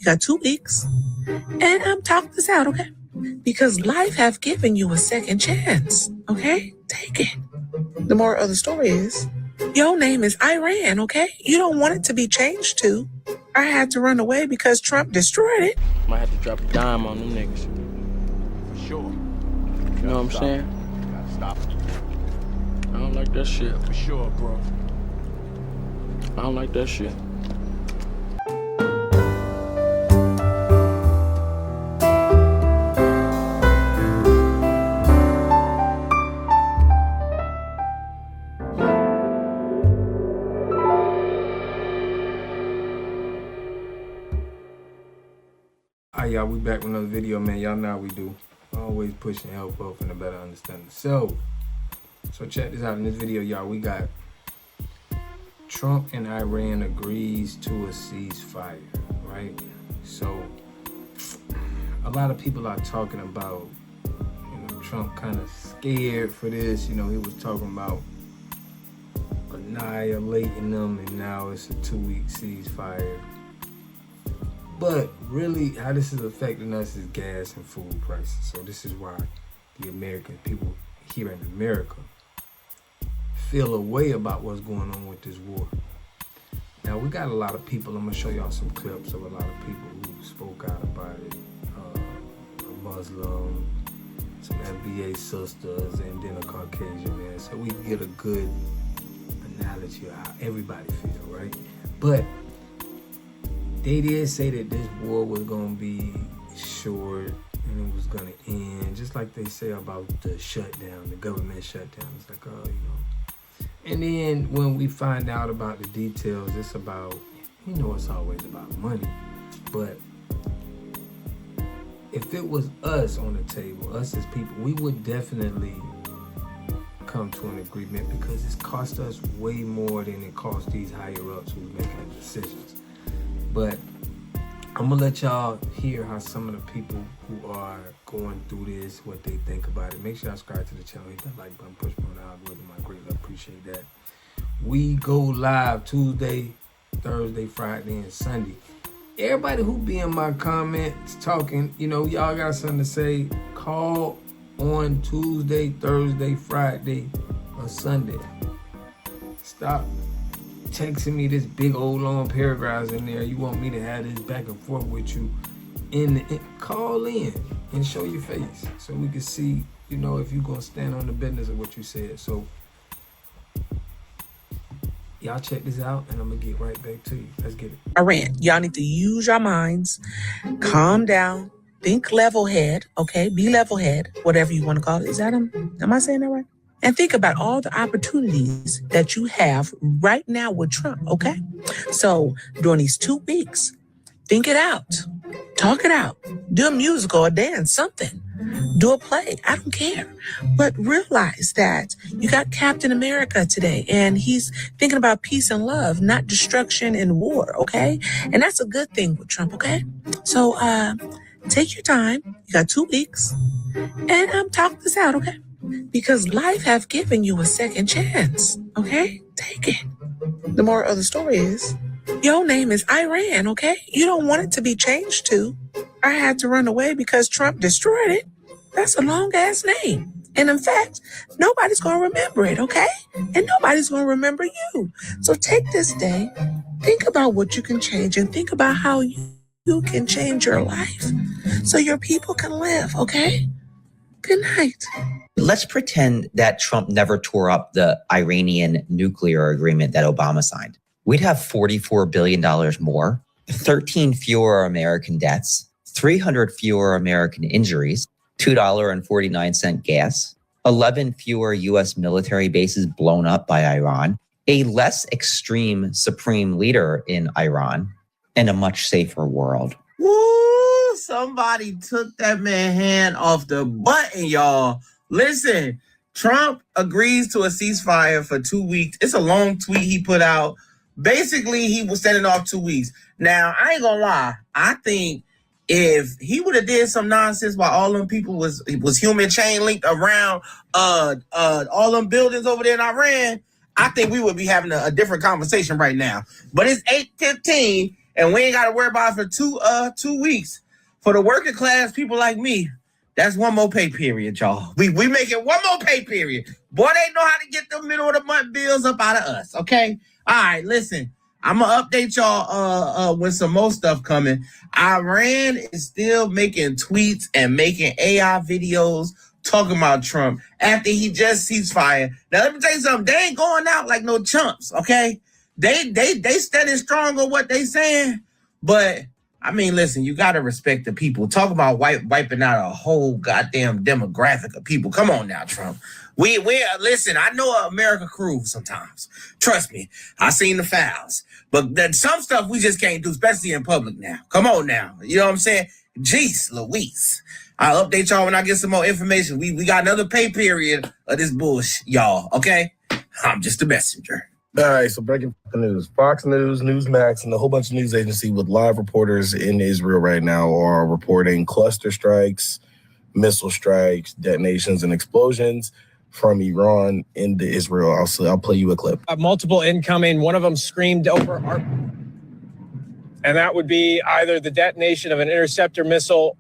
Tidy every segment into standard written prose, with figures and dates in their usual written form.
You got 2 weeks. And talk this out, okay? Because life have given you a second chance, okay? Take it. The moral of the story is, your name is Iran, okay? You don't want it to be changed to. I had to run away because Trump destroyed it. Might have to drop a dime on them niggas. For sure. You know what I'm saying? You gotta stop it. I don't like that shit. For sure, bro. I don't like that shit. Alright, y'all, we back with another video, man. Y'all know how we do. Always pushing help both and a better understanding. So check this out. In this video, y'all, we got Trump and Iran agrees to a ceasefire, right? So a lot of people are talking about, Trump kind of scared for this. He was talking about annihilating them, and now it's a 2-week ceasefire. But really, how this is affecting us is gas and food prices. So this is why the American people here in America feel a way about what's going on with this war. Now, we got a lot of people. I'm going to show y'all some clips of a lot of people who spoke out about it. A Muslim, some FBA sisters, and then a Caucasian man. So we can get a good analogy of how everybody feels, right? But they did say that this war was going to be short and it was going to end, just like they say about the shutdown, the government shutdown. It's like, And then when we find out about the details, it's about, it's always about money. But if it was us on the table, us as people, we would definitely come to an agreement because it's cost us way more than it cost these higher ups who's making the decisions. But I'm gonna let y'all hear how some of the people who are going through this, what they think about it. Make sure y'all subscribe to the channel, hit that like button, push me on the algorithm. I greatly appreciate that. We go live Tuesday, Thursday, Friday, and Sunday. Everybody who be in my comments talking, y'all got something to say, call on Tuesday, Thursday, Friday, or Sunday. Stop texting me this big old long paragraphs in there. You want me to have this back and forth with you. Call in and show your face so we can see, if you're going to stand on the business of what you said. So y'all check this out and I'm going to get right back to you. Let's get it. Iran, y'all need to use your minds, calm down, think level head, okay? Be level head, whatever you want to call it. Is that am I saying that right? And think about all the opportunities that you have right now with Trump, okay? So during these 2 weeks, think it out, talk it out, do a musical, a dance, something, do a play, I don't care. But realize that you got Captain America today and he's thinking about peace and love, not destruction and war, okay? And that's a good thing with Trump, okay? So take your time, you got 2 weeks, and talk this out, okay? Because life have given you a second chance, okay? Take it. The moral of the story is, your name is Iran, okay? You don't want it to be changed to. I had to run away because Trump destroyed it. That's a long-ass name. And in fact, nobody's going to remember it, okay? And nobody's going to remember you. So take this day, think about what you can change, and think about how you can change your life so your people can live, okay? Good night. Let's pretend that Trump never tore up the Iranian nuclear agreement that Obama signed. We'd have $44 billion more, 13 fewer American deaths, 300 fewer American injuries, $2.49 gas, 11 fewer U.S. military bases blown up by Iran, a less extreme supreme leader in Iran, and a much safer world. Woo! Somebody took that man's hand off the button, y'all. Listen, Trump agrees to a ceasefire for 2 weeks. It's a long tweet he put out. Basically, he was sending off 2 weeks. Now, I ain't gonna lie. I think if he would have did some nonsense while all them people was human chain linked around all them buildings over there in Iran, I think we would be having a different conversation right now. But it's 8:15. and we ain't got to worry about it for 2 weeks. For the working class people like me, that's one more pay period, y'all. We make it one more pay period. Boy, they know how to get the middle of the month bills up out of us, okay? All right, listen. I'm going to update y'all with some more stuff coming. Iran is still making tweets and making AI videos talking about Trump after he just ceasefire. Now, let me tell you something. They ain't going out like no chumps, okay? They standing strong on what they saying, but I mean, listen, you got to respect the people. Talk about wiping out a whole goddamn demographic of people. Come on now, Trump. We listen, I know America cruise sometimes. Trust me, I seen the fouls. But some stuff we just can't do, especially in public now. Come on now. You know what I'm saying? Jeez Louise. I'll update y'all when I get some more information. We got another pay period of this bullshit, y'all, okay? I'm just a messenger. All right, so breaking news. Fox News, Newsmax, and a whole bunch of news agencies with live reporters in Israel right now are reporting cluster strikes, missile strikes, detonations, and explosions from Iran into Israel. I'll play you a clip. Multiple incoming. One of them screamed over our... And that would be either the detonation of an interceptor missile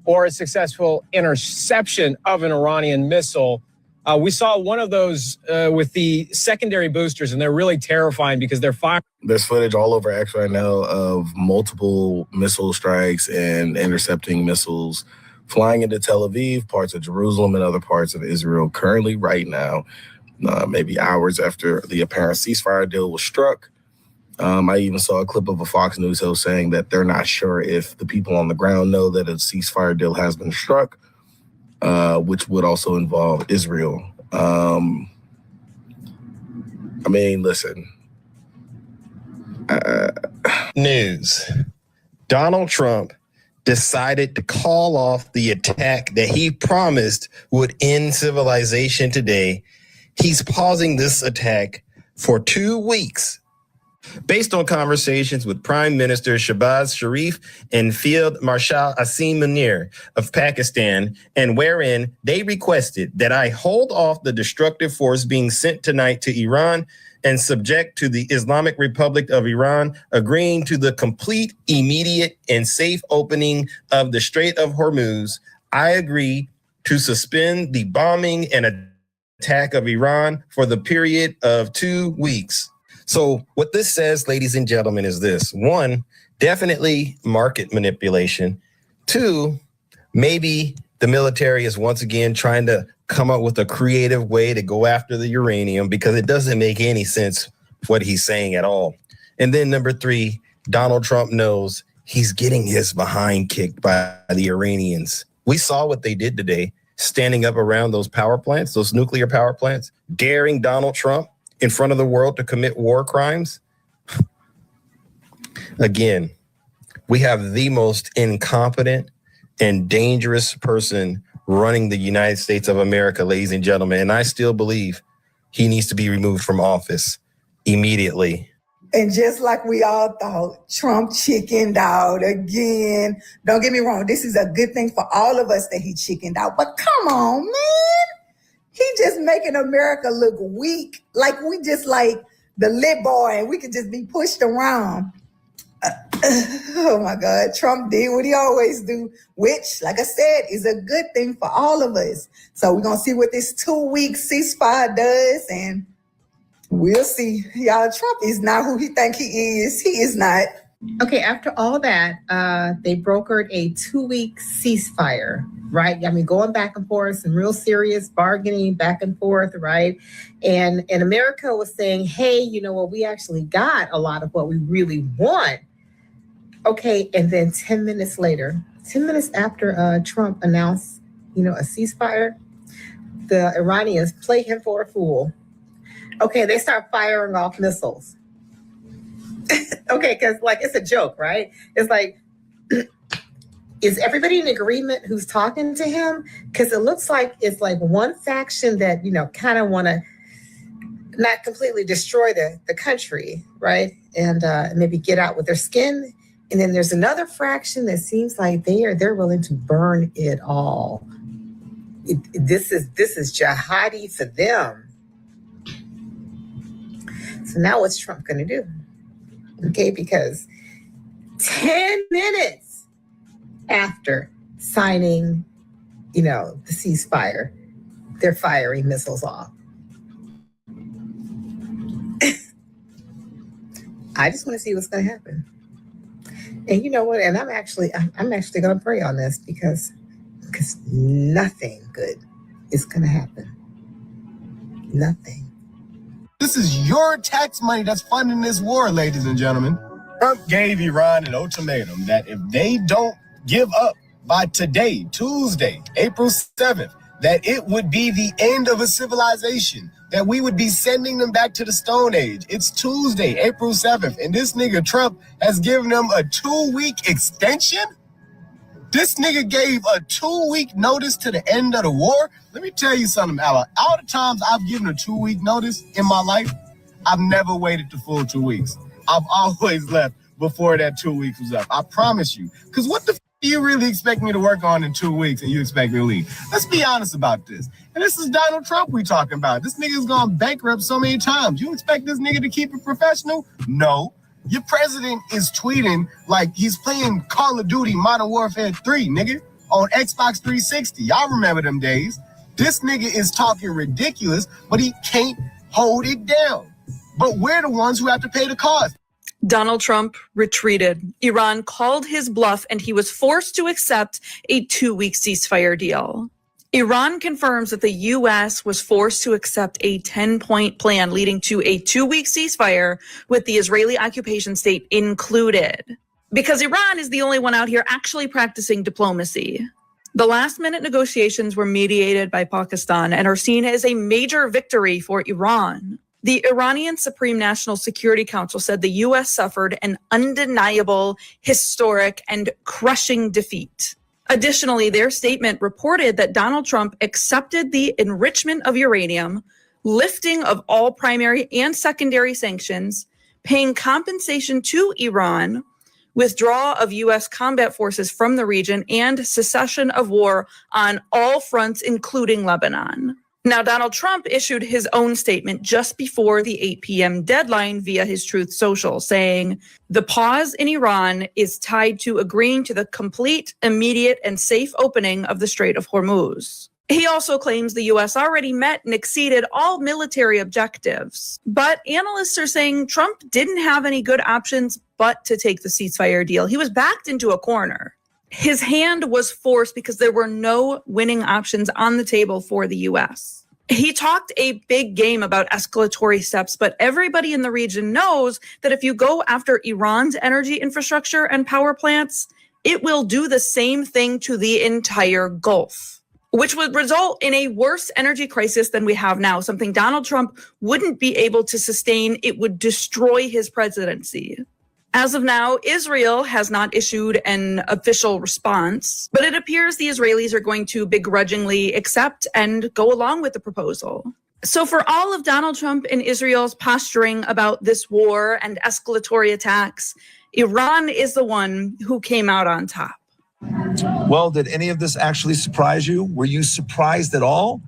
or a successful interception of an Iranian missile. We saw one of those with the secondary boosters, and they're really terrifying because they're firing. There's footage all over X right now of multiple missile strikes and intercepting missiles flying into Tel Aviv, parts of Jerusalem, and other parts of Israel currently right now, maybe hours after the apparent ceasefire deal was struck. I even saw a clip of a Fox News host saying that they're not sure if the people on the ground know that a ceasefire deal has been struck, which would also involve Israel. I mean, listen. News. Donald Trump decided to call off the attack that he promised would end civilization today. He's pausing this attack for 2 weeks. Based on conversations with Prime Minister Shehbaz Sharif and Field Marshal Asim Munir of Pakistan, and wherein they requested that I hold off the destructive force being sent tonight to Iran and subject to the Islamic Republic of Iran, agreeing to the complete, immediate, and safe opening of the Strait of Hormuz, I agree to suspend the bombing and attack of Iran for the period of 2 weeks. So what this says, ladies and gentlemen, is this. 1, definitely market manipulation. 2, maybe the military is once again trying to come up with a creative way to go after the uranium because it doesn't make any sense what he's saying at all. And then number 3, Donald Trump knows he's getting his behind kicked by the Iranians. We saw what they did today, standing up around those power plants, those nuclear power plants, daring Donald Trump in front of the world to commit war crimes. Again, we have the most incompetent and dangerous person running the United States of America, ladies and gentlemen. And I still believe he needs to be removed from office immediately. And just like we all thought, Trump chickened out again. Don't get me wrong. This is a good thing for all of us that he chickened out. But come on, man. He just making America look weak. Like we just like the lit boy and we could just be pushed around. Oh my God. Trump did what he always do, which, like I said, is a good thing for all of us. So we're going to see what this 2-week ceasefire does, and we'll see. Y'all, Trump is not who he think he is. He is not. Okay, after all that, they brokered a 2-week ceasefire, right? I mean, going back and forth, some real serious bargaining back and forth, right? And America was saying, hey, you know what, we actually got a lot of what we really want. Okay, and then 10 minutes later, 10 minutes after Trump announced, a ceasefire, the Iranians play him for a fool. Okay, they start firing off missiles. Okay, because it's a joke, right? It's like, is everybody in agreement who's talking to him? Because it looks like it's like one faction that, kind of want to not completely destroy the country, right? And maybe get out with their skin. And then there's another fraction that seems like they're willing to burn it all. This is jihadi for them. So now what's Trump going to do? Okay, because 10 minutes after signing, the ceasefire, they're firing missiles off. I just want to see what's going to happen. And you know what? And I'm actually going to pray on this because nothing good is going to happen. Nothing. This is your tax money that's funding this war, ladies and gentlemen. Trump gave Iran an ultimatum that if they don't give up by today, Tuesday, April 7th, that it would be the end of a civilization, that we would be sending them back to the Stone Age. It's Tuesday, April 7th, and this nigga Trump has given them a 2-week extension? This nigga gave a 2-week notice to the end of the war? Let me tell you something, Ella. All the times I've given a 2-week notice in my life, I've never waited the full 2 weeks. I've always left before that 2 weeks was up. I promise you. Because what the f*** do you really expect me to work on in 2 weeks and you expect me to leave? Let's be honest about this. And this is Donald Trump we talking about. This nigga's gone bankrupt so many times. You expect this nigga to keep it professional? No. Your president is tweeting like he's playing Call of Duty Modern Warfare 3, nigga, on Xbox 360. Y'all remember them days. This nigga is talking ridiculous, but he can't hold it down. But we're the ones who have to pay the cost. Donald Trump retreated. Iran called his bluff and he was forced to accept a 2-week ceasefire deal. Iran confirms that the U.S. was forced to accept a 10-point plan leading to a 2-week ceasefire with the Israeli occupation state included. Because Iran is the only one out here actually practicing diplomacy. The last-minute negotiations were mediated by Pakistan and are seen as a major victory for Iran. The Iranian Supreme National Security Council said the U.S. suffered an undeniable, historic, and crushing defeat. Additionally, their statement reported that Donald Trump accepted the enrichment of uranium, lifting of all primary and secondary sanctions, paying compensation to Iran, withdrawal of U.S. combat forces from the region, and cessation of war on all fronts, including Lebanon. Now, Donald Trump issued his own statement just before the 8 p.m. deadline via his Truth Social, saying, "The pause in Iran is tied to agreeing to the complete, immediate, and safe opening of the Strait of Hormuz." He also claims the U.S. already met and exceeded all military objectives. But analysts are saying Trump didn't have any good options but to take the ceasefire deal. He was backed into a corner. His hand was forced because there were no winning options on the table for the U.S. He talked a big game about escalatory steps, but everybody in the region knows that if you go after Iran's energy infrastructure and power plants, it will do the same thing to the entire Gulf, which would result in a worse energy crisis than we have now, something Donald Trump wouldn't be able to sustain. It would destroy his presidency. As of now, Israel has not issued an official response, but it appears the Israelis are going to begrudgingly accept and go along with the proposal. So for all of Donald Trump and Israel's posturing about this war and escalatory attacks, Iran is the one who came out on top. Well, did any of this actually surprise you? Were you surprised at all?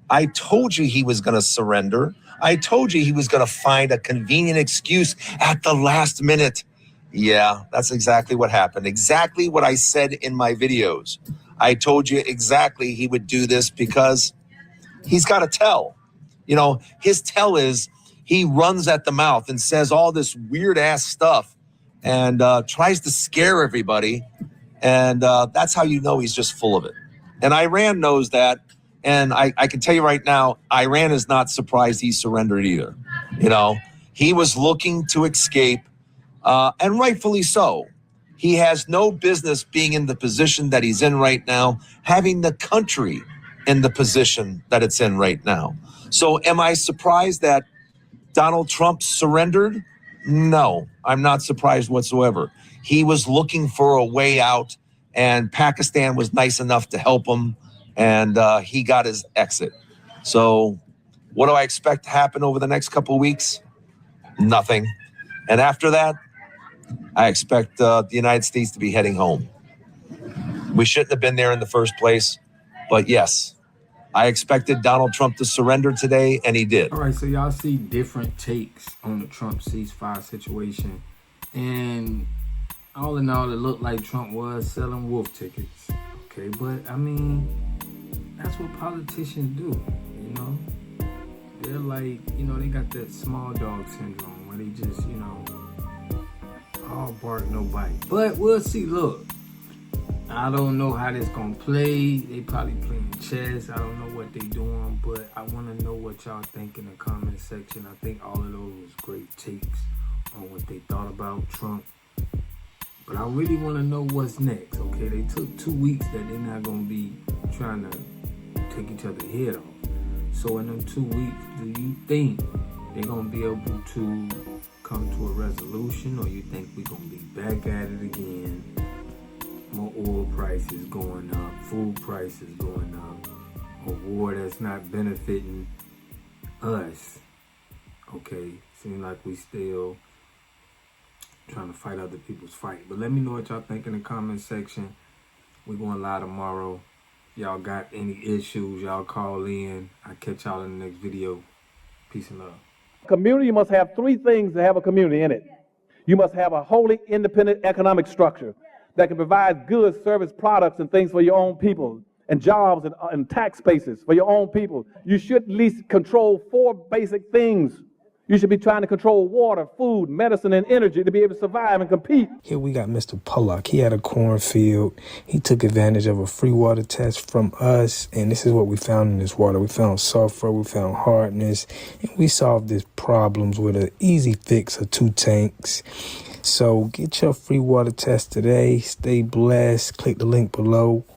I told you he was going to surrender. I told you he was going to find a convenient excuse at the last minute. Yeah, that's exactly what happened. Exactly what I said in my videos. I told you exactly he would do this because he's got a tell. You know, his tell is he runs at the mouth and says all this weird ass stuff and tries to scare everybody. And that's how you know he's just full of it. And Iran knows that. And I can tell you right now, Iran is not surprised he surrendered either. You know, he was looking to escape. And rightfully so. He has no business being in the position that he's in right now, having the country in the position that it's in right now. So am I surprised that Donald Trump surrendered? No, I'm not surprised whatsoever. He was looking for a way out, and Pakistan was nice enough to help him, and he got his exit. So what do I expect to happen over the next couple of weeks? Nothing. And after that, I expect the United States to be heading home. We shouldn't have been there in the first place. But yes, I expected Donald Trump to surrender today, and he did. All right, so y'all see different takes on the Trump ceasefire situation. And all in all, it looked like Trump was selling wolf tickets. Okay, but I mean, that's what politicians do, you know? They're like, you know, they got that small dog syndrome where they just, you know, all bark, no bite. But we'll see. Look, I don't know how this gonna play. They probably playing chess. I don't know what they doing, but I want to know what y'all think in the comment section. I think all of those was great takes on what they thought about Trump. But I really want to know what's next, okay? They took 2 weeks that they're not gonna be trying to take each other's head off. So in them 2 weeks, do you think they're gonna be able to come to a resolution, or you think we're gonna be back at it again? More oil prices going up, food prices going up, a war that's not benefiting us. Okay, seems like we still trying to fight other people's fight. But let me know what y'all think in the comment section. We're going live tomorrow. Y'all got any issues, y'all call in. I'll catch y'all in the next video. Peace and love. Community must have three things to have a community in it. You must have a wholly independent economic structure that can provide goods, service, products, and things for your own people, and jobs and tax spaces for your own people. You should at least control 4 basic things. You should be trying to control water, food, medicine, and energy to be able to survive and compete. Here we got Mr. Pollock. He had a cornfield. He took advantage of a free water test from us, and this is what we found in this water. We found sulfur, we found hardness, and we solved these problems with an easy fix of 2 tanks. So get your free water test today. Stay blessed. Click the link below.